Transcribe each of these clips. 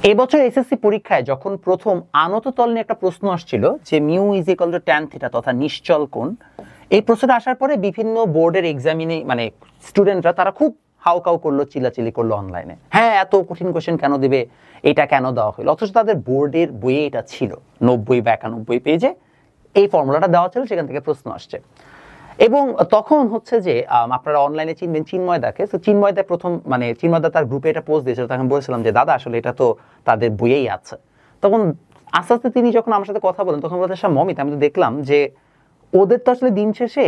এবছর এসএসসি পরীক্ষায় যখন প্রথম আনত তল নিয়ে একটা প্রশ্ন আসছিল যে mu is equal to tan theta তথা নিশ্চল কোণ, এই প্রশ্নটা আসার পরে বিভিন্ন বোর্ডের এক্সামিনে মানে স্টুডেন্টরা তারা খুব হাউকাউ করলো, চিল্লাচিল্লি করলো অনলাইনে, হ্যাঁ এত কঠিন কোশ্চেন কেন দেবে, এটা কেন দেওয়া হলো, অথচ তাদের বোর্ডের বইয়ে এটা ছিল 90 বা 91 পেজে এই ফর্মুলাটা দেওয়া ছিল, সেখান থেকে প্রশ্ন আসছে। এবং তখন হচ্ছে যে আপনারা অনলাইনে চিনবেন চিন্ময়দাকে, তো চিন্ময়দা প্রথম মানে চিন্ময়দা তার গ্রুপে এটা পোস্ট দিয়েছিল, তখন বলেছিলাম যে দাদা আসলে এটা তো তাদের বইয়েই আছে। তখন আস্তে আস্তে তিনি যখন আমার সাথে কথা বলেন তখন বলতেন মমিত আমি তো দেখলাম যে ওদের তো আসলে দিন শেষে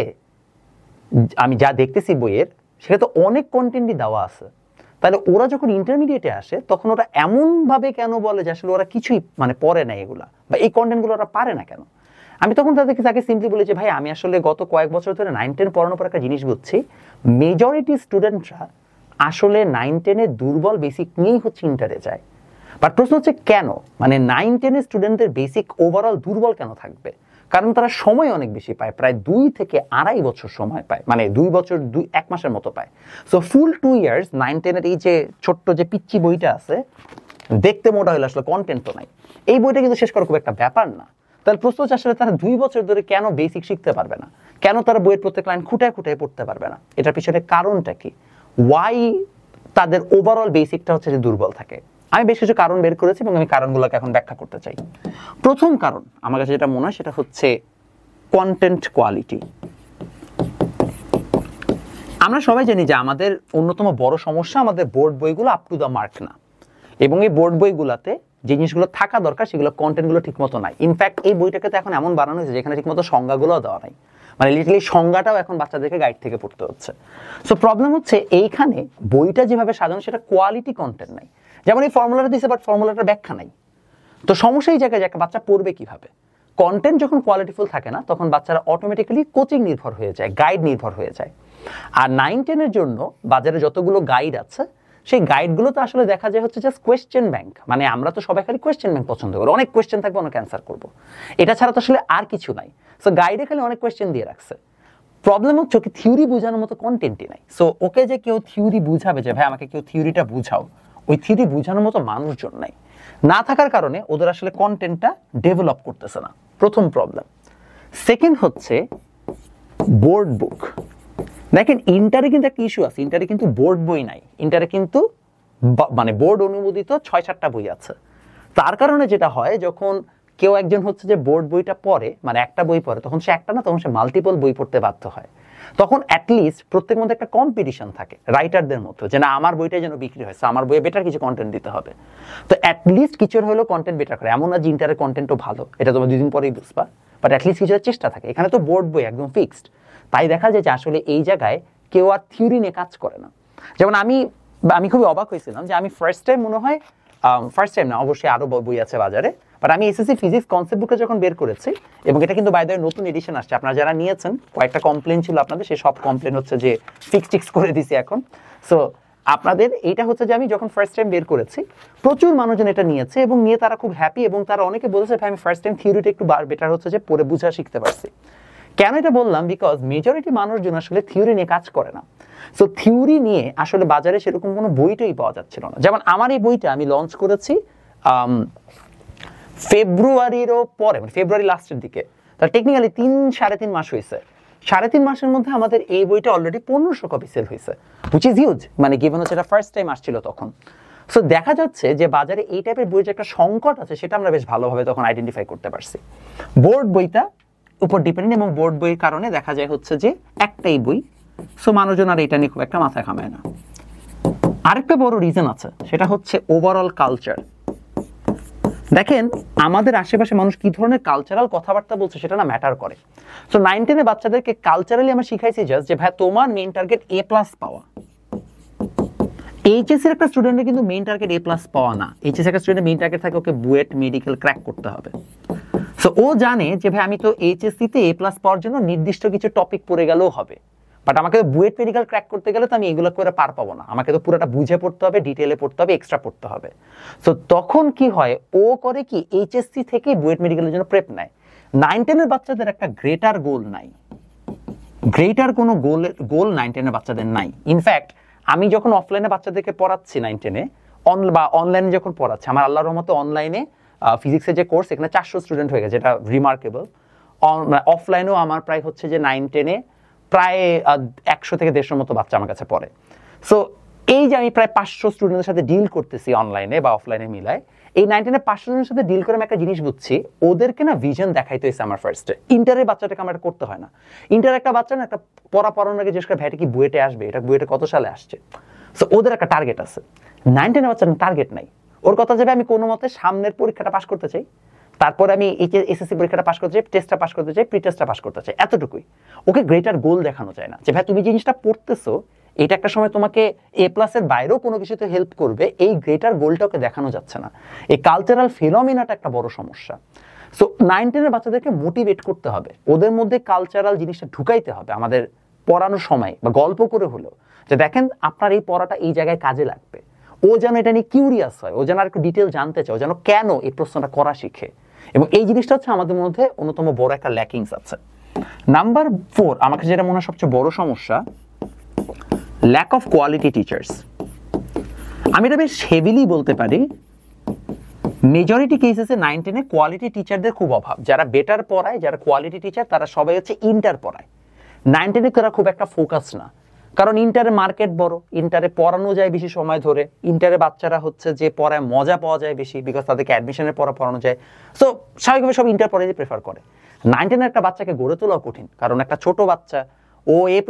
আমি যা দেখতেছি বইয়ের সেটা তো অনেক কন্টেন্টই দেওয়া আছে, তাহলে ওরা যখন ইন্টারমিডিয়েটে আসে তখন ওরা এমন ভাবে কেন বলে যে আসলে ওরা কিছুই মানে পড়ে না এগুলা, বা এই কন্টেন্টগুলো ওরা পারে না কেন। আমি তখন তাকে সিম্পলি বলি যে ভাই আমি আসলে গত কয়েক বছর ধরে 9-10 পড়ানোর পর একটা জিনিস বুঝছি, মেজরিটি স্টুডেন্টরা আসলে 9-10 দুর্বল বেসিক নিয়েই হচ্ছে ইন্টারে যায়। বাট প্রশ্ন হচ্ছে কেন, মানে 9-10 স্টুডেন্টদের বেসিক ওভারঅল দুর্বল কেন থাকবে? কারণ তারা সময় অনেক বেশি পায়, প্রায় 2 থেকে 2.5 বছর সময় পায়, মানে 2 বছর 1 মাসের মতো পায়। সো ফুল 2 ইয়ার্স 9-10 এই যে ছোট্ট যে পিচ্চি বইটা আছে দেখতে মোটা হলে আসলে কন্টেন্ট তো নাই, এই বইটা কিন্তু শেষ করা খুব একটা ব্যাপার না। তাহলে প্রশ্ন হচ্ছে আসলে তারা 2 বছর ধরে কেন বেসিক শিখতে পারবে না, কেন তারা বইয়ের প্রত্যেক লাইন খুঁটায় খুঁটায় পড়তে পারবে না? এটার পিছনে কারণটা কি, ওয়াই তাদের ওভারঅল বেসিকটা হচ্ছে যে দুর্বল থাকে? আমি বেশ কিছু কারণ বের করেছি এবং আমি কারণগুলোকে এখন ব্যাখ্যা করতে চাই। প্রথম কারণ আমার কাছে যেটা মনে হয় সেটা হচ্ছে কন্টেন্ট কোয়ালিটি। আমরা সবাই জানি যে আমাদের অন্যতম বড় সমস্যা আমাদের বোর্ড বইগুলো আপ টু দ্য মার্ক না, এবং এই বোর্ড বইগুলোতে যে জিনিসগুলো থাকা দরকার সেগুলো কন্টেন্টগুলো ঠিক মতো নাই। ইনফ্যাক্ট এই বইটাকে তো এখন এমন বানানো হয়েছে যেখানে ঠিকমতো সংজ্ঞাগুলোও দেওয়া নাই, মানে লিটারালি সংজ্ঞাটাও এখন বাচ্চাদেরকে গাইড থেকে পড়তে হচ্ছে। সো প্রবলেম হচ্ছে এইখানে বইটা যেভাবে সাজানো সেটা কোয়ালিটি কন্টেন্ট নাই। যেমন এই ফর্মুলাটা দিয়েছে বাট ফর্মুলাটার ব্যাখ্যা নাই। তো সমস্যা এই জায়গায় যে একটা বাচ্চা পড়বে কিভাবে? কন্টেন্ট যখন কোয়ালিটিফুল থাকে না তখন বাচ্চারা অটোমেটিক্যালি কোচিং নির্ভর হয়ে যায়, গাইড নির্ভর হয়ে যায়। আর 9-10 জন্য বাজারে যতগুলো গাইড আছে সেই গাইডগুলো তো আসলে দেখা যায় হচ্ছে জাস্ট কোয়েশ্চেন ব্যাংক, মানে আমরা তো সবাই খালি কোয়েশ্চেন ব্যাংক পছন্দ করি, অনেক কোয়েশ্চেন থাকবে অনেক অ্যান্সার করবো, এটা ছাড়া তো আসলে আর কিছু নাই। সো গাইডে খালি অনেক কোয়েশ্চেন দিয়ে রাখছে। প্রবলেম হচ্ছে ওকে থিওরি বোঝানোর মতো কন্টেন্টই নাই। সো ওকে যে কেউ থিওরি বুঝাবে যে ভাই আমাকে কেউ থিওরিটা বুঝাও, ওই থিওরি বোঝানোর মতো মানুষজন নাই, না থাকার কারণে ওদের আসলে কন্টেন্টটা ডেভেলপ করতেছে না, প্রথম প্রবলেম। সেকেন্ড হচ্ছে বোর্ড বুক। দেখেন ইন্টারে কিন্তু একটা ইস্যু আছে, ইন্টারে কিন্তু বোর্ড বই নাই, ইন্টারে কিন্তু মানে বোর্ড অনুমোদিত 6-7টা বই আছে। তার কারণে যেটা হয় যখন কেউ একজন হচ্ছে যে বোর্ড বইটা পড়ে, মানে একটা বই পড়ে, তখন সে একটা না তখন সে মাল্টিপল বই পড়তে বাধ্য হয়। তখন অ্যাটলিস্ট প্রত্যেক মধ্যে একটা কম্পিটিশন থাকে রাইটারদের মধ্যে যে না আমার বইটাই যেন বিক্রি হয়, আমার বইয়ে বেটার কিছু কন্টেন্ট দিতে হবে। তো অ্যাটলিস্ট কিছুর হলেও কন্টেন্ট বেটার করে, এমন না যে ইন্টারের কন্টেন্টও ভালো, এটা তোমার 2 দিন পরেই বুঝবা, বাট অ্যাটলিস্ট কিছুর চেষ্টা থাকে। এখানে তো বোর্ড বই একদম ফিক্সড, তাই দেখা যায় যে আসলে এই জায়গায় কেউ আর থিওরি নিয়ে কাজ করে না। যেমন আমি খুবই অবাক হয়েছিলাম যে আমি ফার্স্ট টাইম মনে হয়, ফার্স্ট টাইম না অবশ্যই আরো বই আছে বাজারে, বাট আমি এসএসসি ফিজিক্স কনসেপ্ট বুকটা যখন বের করেছি, এবং এটা কিন্তু বাই দ্য ওয়ে নতুন এডিশন আসছে, আপনারা যারা নিয়েছেন কয়েকটা কমপ্লেন ছিল আপনাদের, সেই সব কমপ্লেন হচ্ছে যে ফিক্স করে দিছি এখন। সো আপনাদের এইটা হচ্ছে যে আমি যখন ফার্স্ট টাইম বের করেছি প্রচুর মানুষজন এটা নিয়েছে এবং নিয়ে তারা খুব হ্যাপি, এবং তারা অনেকে বলেছে ভাই আমি ফার্স্ট টাইম থিওরিটা একটু বেটার হচ্ছে যে পড়ে বুঝা শিখতে পারছি। কেন এটা বললাম? বিকজ মেজরিটি মানুষজন আসলে থিওরি নিয়ে কাজ করে না। সো থিওরি নিয়ে আসলে বাজারে সেরকম কোনো বইটাই পাওয়া যাচ্ছিল না। যেমন আমার এই বইটা আমি লঞ্চ করেছি ফেব্রুয়ারিরও পরে, মানে ফেব্রুয়ারি লাস্টের দিকে, তার টেকনিক্যালি 3-3.5 মাস হয়েছে। 3.5 মাসের মধ্যে আমাদের এই বইটা অলরেডি 1500 কপি সেল হয়েছে, হুইচ ইজ হিউজ, মানে গিভেন হচ্ছে এটা ফার্স্ট টাইম আসছিল তখন। সো দেখা যাচ্ছে যে বাজারে এই টাইপের বইয়ের যে একটা সংকট আছে সেটা আমরা বেশ ভালোভাবে তখন আইডেন্টিফাই করতে পারছি। বোর্ড বইটা উপর ডিপেন্ডেন্ট, এবং বোর্ড বইয়ের কারণে দেখা যায় হচ্ছে যে একটাই বই, সো মানুষজন আর এটা নিয়ে খুব একটা মাথা ঘামায় না। আরেকটা বড় রিজন আছে, সেটা হচ্ছে ওভারঅল কালচার। দেখেন আমাদের আশেপাশে মানুষ কি ধরনের কালচারাল কথাবার্তা বলছে সেটা না ম্যাটার করে। সো 9-10 বাচ্চাদেরকে কালচারালি আমরা শিখাইছি জাস্ট যে ভাই তোমার মেইন টার্গেট A+ পাওয়া। এইচএসসি এর একটা স্টুডেন্টের কিন্তু মেইন টার্গেট A+ পাওয়া না, এইচএসসি একটা স্টুডেন্টের মেইন টার্গেট থাকে ওকে বুয়েট মেডিকেল ক্র্যাক করতে হবে। সো ও জানে যে ভাই আমি তো এইচএসসি তে A+ পাওয়ার জন্য নির্দিষ্ট কিছু টপিক পড়ে গেলেও হবে, বাট আমাকে বুয়েট মেডিকেল ক্র্যাক করতে গেলে তো আমি এগুলো করে পার পাবো না, আমাকে তো পুরোটা বুঝে পড়তে হবে, ডিটেইলে পড়তে হবে, এক্সট্রা পড়তে হবে। সো তখন কি হয়, ও করে কি এইচএসসি থেকে বুয়েট মেডিকেলের জন্য প্রেপ নেয়। 9-10 বাচ্চাদের একটা গ্রেটার গোল নাই, গ্রেটার কোনো গোল 9-10 বাচ্চাদের নাই। ইনফ্যাক্ট আমি যখন অফলাইনে বাচ্চাদেরকে পড়াচ্ছি 9-10, বা অনলাইনে যখন পড়াচ্ছে, আমার আল্লাহর রহমতে অনলাইনে ফিজিক্সের যে কোর্স এখানে 400 স্টুডেন্ট হয়ে গেছে, এটা রিমার্কেবল। অফলাইনেও আমার প্রায় হচ্ছে যে 9-10-এ প্রায় 100 থেকে 150 মতো বাচ্চা আমার কাছে পড়ে। সো এই যে আমি প্রায় 500 স্টুডেন্টের সাথে ডিল করতেছি অনলাইনে বা অফলাইনে মিলায়, এই 9-10-এ 500 জনের সাথে ডিল করে আমি একটা জিনিস বুঝছি, ওদেরকে না ভিশন দেখাইতে হয়েছে আমার ফার্স্টে। ইন্টারের বাচ্চাটাকে আমার এটা করতে হয় না। ইন্টার একটা বাচ্চা না একটা পড়ানোর আগে জিজ্ঞেস করে ভাইটা কি বুয়েটে আসবে, এটা বুয়েটে কত সালে আসছে। সো ওদের একটা টার্গেট আছে। 9-10-এর বাচ্চার টার্গেট নাই। ওর কথা যাবে আমি কোনো মতে সামনের পরীক্ষাটা পাস করতে চাই, তারপরে আমি এসএসসি পরীক্ষাটা পাস করতে চাই, টেস্টটা পাস করতে চাই, প্রি টেস্টটা পাস করতে চাই, এতটুকুই। ওকে গ্রেটার গোল দেখানো যায় না যে ভাই তুমি জিনিসটা পড়তেছো, এটা একটা সময় তোমাকে A+ এর বাইরেও কোনো কিছুতে হেল্প করবে, এই গ্রেটার গোলটা ওকে দেখানো যাচ্ছে না। এই কালচারাল ফিনোমিনাটা একটা বড় সমস্যা। সো 9-10-এর বাচ্চাদেরকে মোটিভেট করতে হবে, ওদের মধ্যে কালচারাল জিনিসটা ঢুকাইতে হবে আমাদের পড়ানোর সময়, বা গল্প করে হলেও, যে দেখেন আপনার এই পড়াটা এই জায়গায় কাজে লাগবে। ও যেন এটা নিয়ে কিউরিয়াস হয়, ও যেন আর একটু ডিটেল জানতে চায়, ও যেন কেন এই প্রশ্নটা করা শিখে। এবং এই জিনিসটা হচ্ছে আমাদের মধ্যে অন্যতম বড় একটা ল্যাকিংস আছে। নাম্বার 4 আমাকে যেটা মনে হয় সবচেয়ে বড় সমস্যা, ল্যাক অফ কোয়ালিটি টিচার্স। আমি এটা বেশ হেভিলি বলতে পারি, মেজরিটি কেসেসে 9-10-এ কোয়ালিটি টিচারদের খুব অভাব। যারা বেটার পড়ায়, যারা কোয়ালিটি টিচার, তারা সবাই হচ্ছে ইন্টার পড়ায়। 9-10-এ তারা খুব একটা ফোকাস না, কারণ ইন্টারে মার্কেট বড়, ইন্টারে পড়ানো যায় বেশি সময় ধরে, ইন্টারে বাচ্চারা হচ্ছে যে পড়ায় মজা পাওয়া যায় বেশি, বিকজ তাদেরকে অ্যাডমিশনের পড়ানো যায়। সো স্বাভাবিকভাবে সব ইন্টার পড়াই প্রেফার করে। 9-10-এর একটা বাচ্চাকে গড়ে তোলাও কঠিন, কারণ একটা ছোট বাচ্চা ও A+B²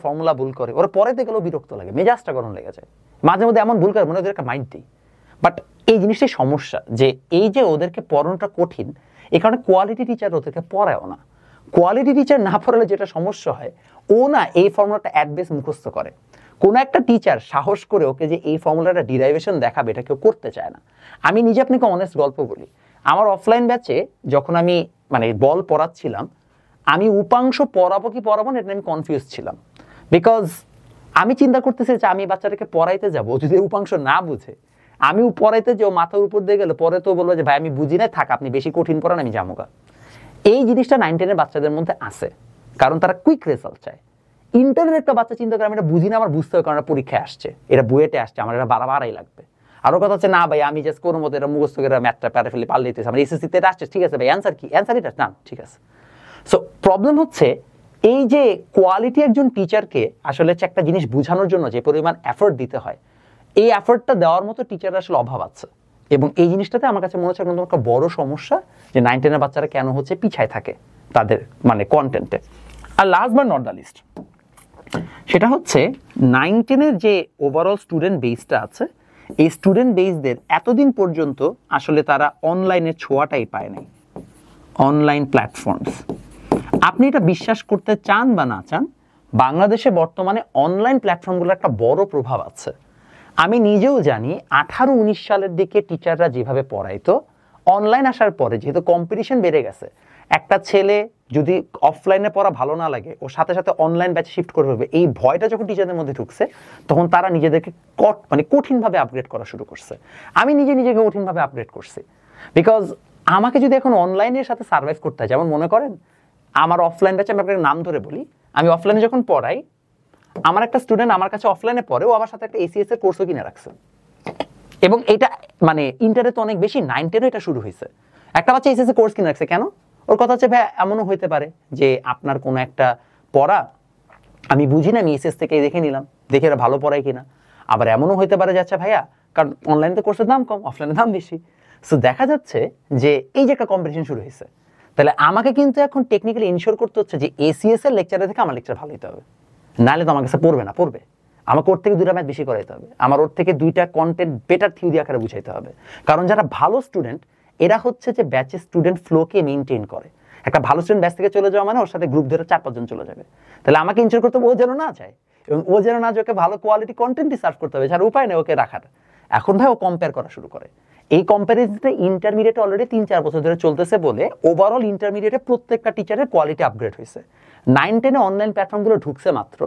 ফর্মুলা ভুল করে, ওরা পড়াইতে গেলেও বিরক্ত লাগে, মেজাজটা গরম লেগে যায়, মাঝে মধ্যে এমন ভুল করে মনে হয় একটা মাইন্ড দিই। বাট এই জিনিসটাই সমস্যা, যে এই যে ওদেরকে পড়ানোটা কঠিন, এই কারণে কোয়ালিটি টিচার ওদেরকে পড়ায়ও না। কোয়ালিটি টিচার না পড়ালে যেটা সমস্যা হয়, ও না এই ফর্মুলাটা অ্যাডবেস মুখস্থ করে। কোন একটা টিচার সাহস করে ওকে যে এই ফর্মুলাটা ডিরাইভেশন দেখাবে, এটা কেউ করতে চায় না। আমি নিজে আপনাকে অনেস্ট গল্প বলি, আমার অফলাইন ব্যাচে যখন আমি বল পড়াচ্ছিলাম, আমি উপাংশ পড়াবো কি পড়াবো না, এটা আমি কনফিউজ ছিলাম। বিকজ আমি চিন্তা করতেছি যে আমি বাচ্চাটাকে পড়াইতে যাবো, যদি উপাংশ না বুঝে, আমি পড়াইতে যে ও মাথার উপর দিয়ে গেলে পরে তো বলবো যে ভাই আমি বুঝি না, থাক আপনি বেশি কঠিন পড়ান, আমি যামোগা। এই জিনিসটা 9-10-এর বাচ্চাদের মধ্যে আছে, কারণ তারা কুইক রেজাল্ট চায়। ইন্টারের একটা বাচ্চা চিন্তা করে আমি এটা বুঝি না, আমার বুঝতে হবে, কারণ পরীক্ষায় আসছে, এটা বুয়েটে আসছে, আমার এটা বাড়াই লাগবে। আরো কথা হচ্ছে না ভাই আমি জাস্ট কোনো মতো এটা মুখস্থ করে ম্যাথটা পারে ফেলে পাল্লে দিতেছি, আমার এসএসসিতে এটা আসছে, ঠিক আছে ভাই অ্যান্সার কি, অ্যান্সার এটা না, ঠিক আছে। সো প্রবলেম হচ্ছে এই যে কোয়ালিটি একজন টিচারকে আসলে একটা জিনিস বোঝানোর জন্য যে পরিমাণ এফোর্ট দিতে হয়, এই এফোর্টটা দেওয়ার মতো টিচার আসলে অভাব আছে। এবং এই জিনিসটাতে আমার কাছে মনে হচ্ছে একটা বড় সমস্যা, যে 9-10-এর বাচ্চারা কেন হচ্ছে পিছায় থাকে তাদের কন্টেন্টে। আর last but not the least, সেটা হচ্ছে 9-10-এর যে ওভারঅল স্টুডেন্ট বেসটা আছে, এই স্টুডেন্ট বেসদের এতদিন পর্যন্ত আসলে তারা অনলাইনের ছোঁয়াটাই পায় নাই। অনলাইন প্ল্যাটফর্মস, আপনি এটা বিশ্বাস করতে চান বা না চান, বাংলাদেশে বর্তমানে অনলাইন প্ল্যাটফর্মগুলোর একটা বড় প্রভাব আছে। আমি নিজেও জানি 18-19 সালের দিকে টিচাররা যেভাবে পড়াইতো, অনলাইন আসার পরে যেহেতু কম্পিটিশন বেড়ে গেছে, একটা ছেলে যদি অফলাইনে পড়া ভালো না লাগে, ওর সাথে সাথে অনলাইন ব্যাচে শিফট করে ফেলবে, এই ভয়টা যখন টিচারদের মধ্যে ঢুকছে, তখন তারা নিজেদেরকে কঠিনভাবে আপগ্রেড করা শুরু করছে। আমি নিজেকে কঠিনভাবে আপগ্রেড করছি, বিকজ আমাকে যদি এখন অনলাইনের সাথে সার্ভাইভ করতে হয়, যেমন মনে করেন আমার অফলাইন ব্যাচে, আমি আপনাকে নাম ধরে বলি, আমি অফলাইনে যখন পড়াই, আমার একটা স্টুডেন্ট আমার কাছে অফলাইনে পড়ে, ও আমার সাথে একটা ACS এর কোর্সও কিনে রাখছে। এবং এটা ইন্টারে তো অনেক বেশি, 9-10-এও এটা শুরু হয়েছে। একটা বাচ্চা ACS এর কোর্স কিনে রাখছে কেন? ওর কথা হচ্ছে ভাই এমনও হইতে পারে যে আপনার কোনো একটা পড়া আমি বুঝি না, আমি ACS থেকে দেখে নিলাম, দেখে এরা ভালো পড়ায় কিনা। আবার এমনও হইতে পারে যে আচ্ছা ভাইয়া, কারণ অনলাইনে তো কোর্সের দাম কম, অফলাইনের দাম বেশি। সো দেখা যাচ্ছে যে এই যে একটা কম্পিটিশন শুরু হয়েছে, তাহলে আমাকে কিন্তু এখন টেকনিক্যালি ইনশিওর করতে হচ্ছে যে ACS এর লেকচারে থেকে আমার লেকচার ভালো হতে হবে, নাহলে তো আমার কাছে পড়বে না। আমাকে ওর থেকে 2টা ম্যাথ বেশি করাইতে হবে, আমার ওর থেকে 2টা কন্টেন্ট বেটার থিওরি আকারে বুঝাইতে হবে। কারণ যারা ভালো স্টুডেন্ট, এরা হচ্ছে যে ব্যাচের স্টুডেন্ট ফ্লোকে মেইনটেইন করে। একটা ভালো স্টুডেন্ট ব্যাচ থেকে চলে যাওয়া মানে ওর সাথে গ্রুপ ধরে 4-5 জন চলে যাবে। তাহলে আমাকে ইনশিওর করতে হবে ও যেন না যায়, এবং ও যেন না যায়, ওকে ভালো কোয়ালিটি কন্টেন্টই সার্ভ করতে হবে, যার উপায় নেই ওকে রাখার। এখন ভাই ও কম্পেয়ার করা শুরু করে। এই কম্প্যারিজনটা ইন্টারমিডিয়েটে অলরেডি 3-4 বছর ধরে চলতেছে বলে ওভারঅল ইন্টারমিডিয়েটে প্রত্যেকটা টিচারের কোয়ালিটি আপগ্রেড হয়েছে। 9-10-এ অনলাইন প্ল্যাটফর্মগুলো ঢুকছে মাত্র।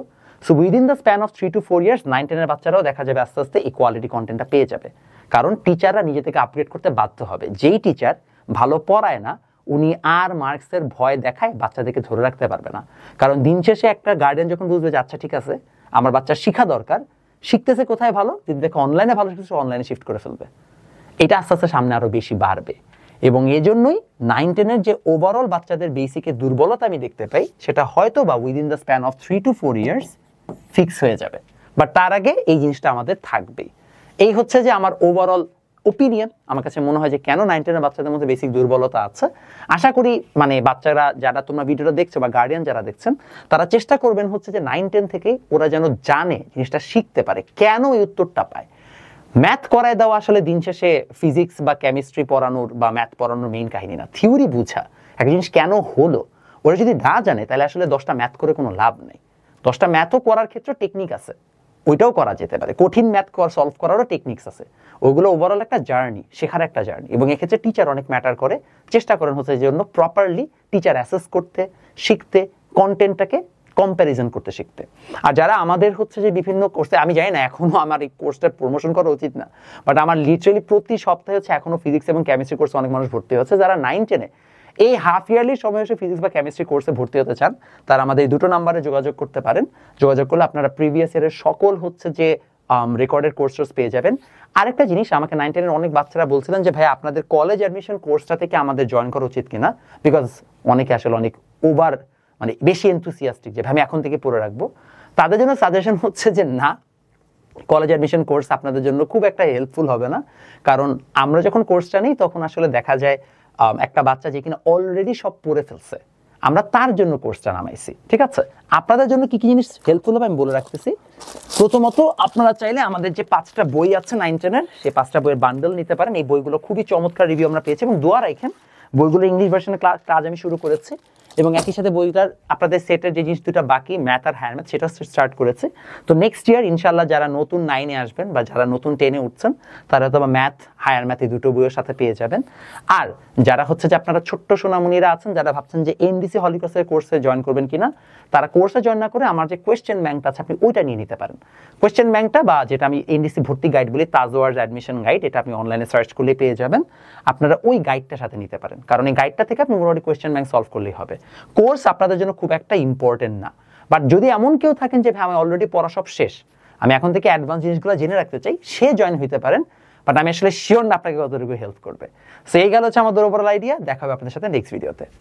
So within the span of 3 to 4 years 9-10-এর বাচ্চারাও দেখা যাবে আস্তে আস্তে এই কোয়ালিটি কন্টেন্টটা পেয়ে যাবে, কারণ টিচাররা নিজে থেকে আপগ্রেড করতে বাধ্য হবে। যেই টিচার ভালো পড়ায় না, উনি আর মার্কসের ভয় দেখায় বাচ্চাদেরকে ধরে রাখতে পারবে না। কারণ দিন শেষে একটা গার্ডিয়ান যখন বুঝবে যে আচ্ছা ঠিক আছে আমার বাচ্চার শিক্ষা দরকার, শিখতেছে কোথায় ভালো, যদি দেখে অনলাইনে ভালো শিখতেছে অনলাইনে শিফট করে ফেলবে। এটা আস্তে আস্তে সামনে আরো বেশি বাড়বে এবং এজন্যই 9-10-এর যে ওভারঅল বাচ্চাদের বেসিকে দুর্বলতা আমি দেখতে পাই সেটা হয়তো বা within the span of 3 to 4 years fix হয়ে যাবে, বাট তার আগে এই জিনিসটা আমাদের থাকবেই। এই হচ্ছে যে আমার ওভারঅল ওপিনিয়ন। আমার কাছে মনে হয় যে কেন 9-10-এর বাচ্চাদের মধ্যে বেসিক দুর্বলতা আছে। আশা করি মানে বাচ্চারা যারা তোমরা ভিডিওটা দেখছো বা গার্ডিয়ান যারা দেখছেন তারা চেষ্টা করবেন হচ্ছে যে 9-10 থেকেই ওরা যেন জানে জিনিসটা শিখতে পারে, কেন এই উত্তরটা পায়। ম্যাথ করায় দেওয়া আসলে দিন শেষে ফিজিক্স বা কেমিস্ট্রি পড়ানোর বা ম্যাথ পড়ানোর মেইন কাহিনী না, থিওরি বুঝা একটা জিনিস কেন হলো ওরা যদি না জানে তাহলে আসলে 10টা ম্যাথ করে কোনো লাভ নেই। 10টা ম্যাথও করার ক্ষেত্রে টেকনিক আছে, ওইটাও করা যেতে পারে, কঠিন ম্যাথ সলভ করারও টেকনিক্স আছে, ওইগুলো ওভারঅল একটা জার্নি, শেখার একটা জার্নি। এবং এক্ষেত্রে টিচার অনেক ম্যাটার করে। চেষ্টা করেন হচ্ছে যে জন্য প্রপারলি টিচার অ্যাসেস করতে শিখতে, কন্টেন্টটাকে কম্প্যারিজন করতে শিখতে। আর যারা আমাদের হচ্ছে যে বিভিন্ন কোর্সে, আমি জানি না এখনো আমার এই কোর্সটার প্রমোশন করা উচিত না, বাট আমার লিটারালি প্রতি সপ্তাহে হচ্ছে এখনো ফিজিক্স এবং কেমিস্ট্রি কোর্সে অনেক মানুষ ভর্তি হচ্ছে। যারা 9-10-এ এই হাফ ইয়ারলি সময় এসে ফিজিক্স বা কেমিস্ট্রি কোর্সে ভর্তি হতে চান তারা আমাদের এই দুটো নাম্বারে যোগাযোগ করতে পারেন। যোগাযোগ করলে আপনারা প্রিভিয়াস ইয়ারের সকল হচ্ছে যে রেকর্ডের কোর্স পেয়ে যাবেন। আরেকটা জিনিস, আমাকে 9-10-এর অনেক বাচ্চারা বলছিলেন যে ভাই আপনাদের কলেজ অ্যাডমিশন কোর্সটা থেকে আমাদের জয়েন করা উচিত কিনা, বিকজ অনেকে আসলে অনেক ওভার মানে বেশি এনথুসিয়াস্টিক যে ভাই আমি এখন থেকে পড়ে রাখবো। তাদের জন্য সাজেশন হচ্ছে যে না, কলেজ অ্যাডমিশন কোর্স আপনাদের জন্য খুব একটা হেল্পফুল হবে না। কারণ আমরা যখন কোর্সটা নিই তখন আসলে দেখা যায় একটা বাচ্চা যে কিনা অলরেডি সব পড়ে ফেলছে, আমরা তার জন্য কোর্সটা নামাইছি। ঠিক আছে, আপনাদের জন্য কি কি জিনিস হেল্পফুল হবে আমি বলে রাখতেছি। প্রথমত আপনারা চাইলে আমাদের যে 5টা বই আছে 9-10-এর, সেই 5টা বইয়ের বান্ডেল নিতে পারেন। এই বইগুলো খুবই চমৎকার রিভিউ আমরা পেয়েছি এবং দোয়া রাখেন বইগুলো ইংলিশ ভার্সনের কাজ আমি শুরু করেছি এবং একই সাথে বইটার আপনাদের সেটের যে জিনিস দুটো বাকি ম্যাথ আর হায়ার ম্যাথ সেটা স্টার্ট করেছে। তো নেক্সট ইয়ার ইনশাল্লাহ যারা নতুন 9-এ আসবেন বা যারা নতুন 10-এ উঠছেন তারা হয়তো ম্যাথ হায়ার ম্যাথ এই দুটো বইয়ের সাথে পেয়ে যাবেন। আর যারা হচ্ছে যে আপনারা ছোট্ট সোনামণিরা আছেন যারা ভাবছেন যে এনডিসি হলিক্রসের কোর্সে জয়েন করবেন কিনা, তারা কোর্সে জয়েন না করে আমার যে কোয়েশ্চেন ব্যাংকটা আছে আপনি ওইটা নিয়ে নিতে পারেন। কোয়েশ্চেন ব্যাংকটা বা যেটা আমি এনডিসি ভর্তি গাইড বলি, তাজওয়ার্জ অ্যাডমিশন গাইড, এটা আপনি অনলাইনে সার্চ করলে পেয়ে যাবেন। আপনারা ওই গাইডটার সাথে নিতে পারেন, কারণ এই গাইডটা থেকে আপনি মোটামুটি কোয়েশ্চেন ব্যাংক সলভ করলেই হবে। কোর্স আপনাদের জন্য খুব একটা ইম্পর্টেন্ট না, বাট যদি এমন কেউ থাকেন যে ভাই আমি অলরেডি পড়া সব শেষ, আমি এখন থেকে অ্যাডভান্স জিনিসগুলো জেনে রাখতে চাই, সে জয়েন হইতে পারেন, বাট আমি আসলে শিওর না আপনাকে কতটুকু হেল্প করবে। সো এই গেল হচ্ছে আমাদের ওভারঅল আইডিয়া। দেখা হবে আপনাদের সাথে নেক্সট ভিডিওতে।